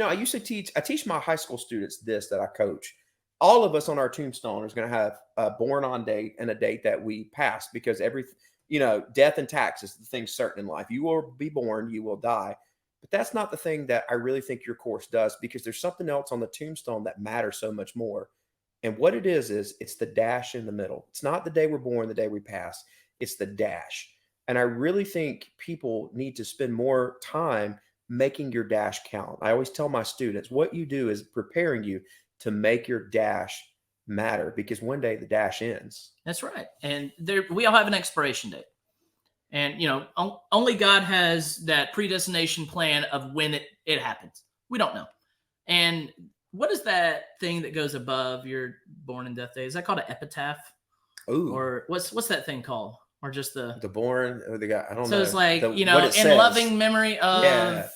I teach my high school students this that I coach. All of us on our tombstone is going to have a born on date and a date that we pass because death and taxes, the thing's certain in life. You will be born, you will die. But that's not the thing that I really think your course does because there's something else on the tombstone that matters so much more. And what it is it's the dash in the middle. It's not the day we're born, the day we pass. It's the dash. And I really think people need to spend more time making your dash count. I always tell my students, what you do is preparing you to make your dash matter because one day the dash ends. That's right. And we all have an expiration date. And, only God has that predestination plan of when it happens. We don't know. And what is that thing that goes above your born and death day? Is that called an epitaph? Ooh. Or what's that thing called? Or just the born or the guy? I don't know. So it's like, in says. loving memory of,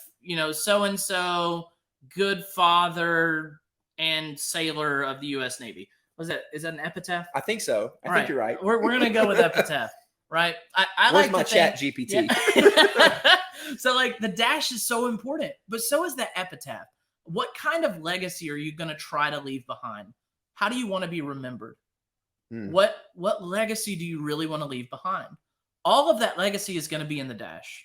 so-and-so, good father and sailor of the U.S. Navy. Is that an epitaph? I think so. I think you're right. We're going to go with epitaph, right? I Where's like my chat GPT? Yeah. So the dash is so important, but so is the epitaph. What kind of legacy are you going to try to leave behind? How do you want to be remembered? What legacy do you really want to leave behind? All of that legacy is going to be in the dash.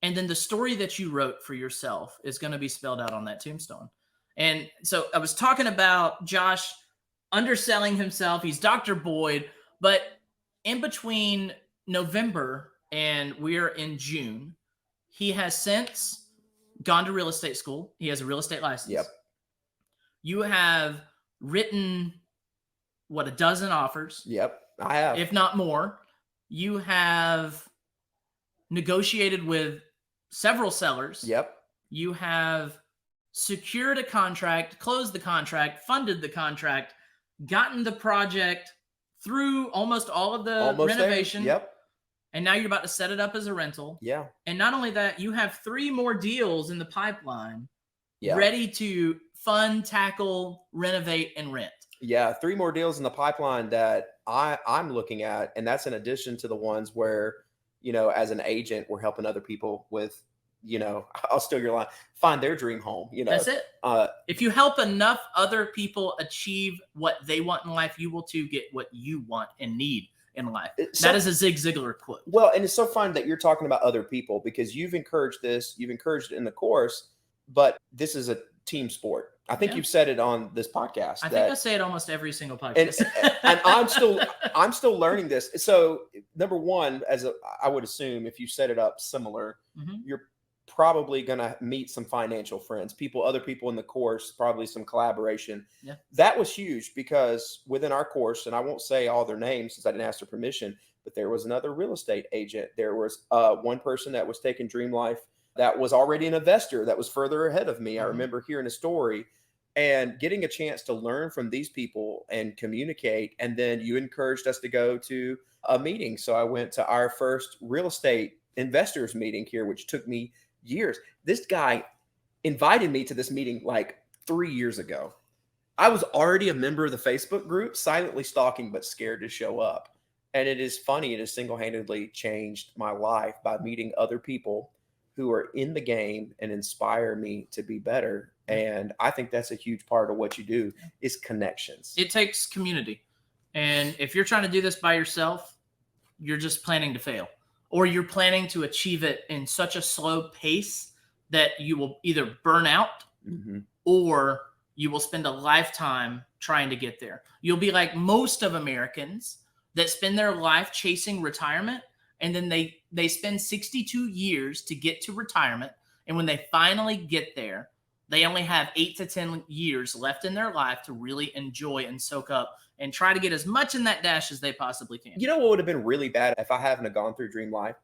And then the story that you wrote for yourself is going to be spelled out on that tombstone. And so I was talking about Josh underselling himself. He's Dr. Boyd, but in between November and we're in June, he has since gone to real estate school. He has a real estate license. Yep. You have written, a dozen offers? Yep, I have. If not more. You have negotiated with several sellers. Yep. You have secured a contract, closed the contract, funded the contract, gotten the project through almost all of the renovation. There. Yep. And now you're about to set it up as a rental. Yeah. And not only that, you have 3 more deals in the pipeline ready to fund, tackle, renovate, and rent. Yeah, 3 more deals in the pipeline that I'm looking at. And that's in addition to the ones where, as an agent, we're helping other people with, I'll steal your line, find their dream home. That's it. If you help enough other people achieve what they want in life, you will too get what you want and need in life. That is a Zig Ziglar quote. Well, and it's so fun that you're talking about other people because you've encouraged it in the course, but this is a team sport. I think you've said it on this podcast. I think I say it almost every single podcast. And I'm still learning this. So number one, I would assume if you set it up similar, you're probably going to meet some financial friends, other people in the course, probably some collaboration. Yeah. That was huge because within our course, and I won't say all their names since I didn't ask their permission, but there was another real estate agent. There was one person that was taking Dream Life that was already an investor that was further ahead of me. I remember hearing a story and getting a chance to learn from these people and communicate. And then you encouraged us to go to a meeting. So I went to our first real estate investors meeting here, which took me years. This guy invited me to this meeting like 3 years ago. I was already a member of the Facebook group, silently stalking, but scared to show up. And it is funny. It has single-handedly changed my life by meeting other people who are in the game and inspire me to be better. And I think that's a huge part of what you do is connections. It takes community. And if you're trying to do this by yourself, you're just planning to fail. Or you're planning to achieve it in such a slow pace that you will either burn out or you will spend a lifetime trying to get there. You'll be like most of Americans that spend their life chasing retirement, and then they spend 62 years to get to retirement. And when they finally get there, they only have 8 to 10 years left in their life to really enjoy and soak up and try to get as much in that dash as they possibly can. You know what would have been really bad if I hadn't gone through Dream Life?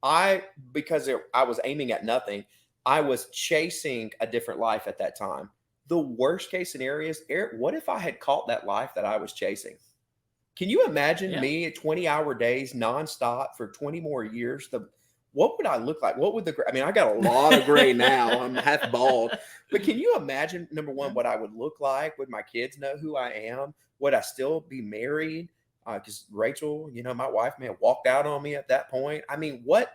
I was aiming at nothing. I was chasing a different life at that time. The worst case scenario is, Eric, what if I had caught that life that I was chasing? Can you imagine me at 20-hour days nonstop for 20 more years? What would I look like? I got a lot of gray now. I'm half bald. But can you imagine, number one, what I would look like? Would my kids know who I am? Would I still be married? Because Rachel, my wife may have walked out on me at that point. I mean, what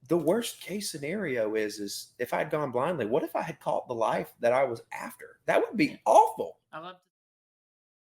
the worst case scenario is if I'd gone blindly, what if I had caught the life that I was after? That would be awful. I love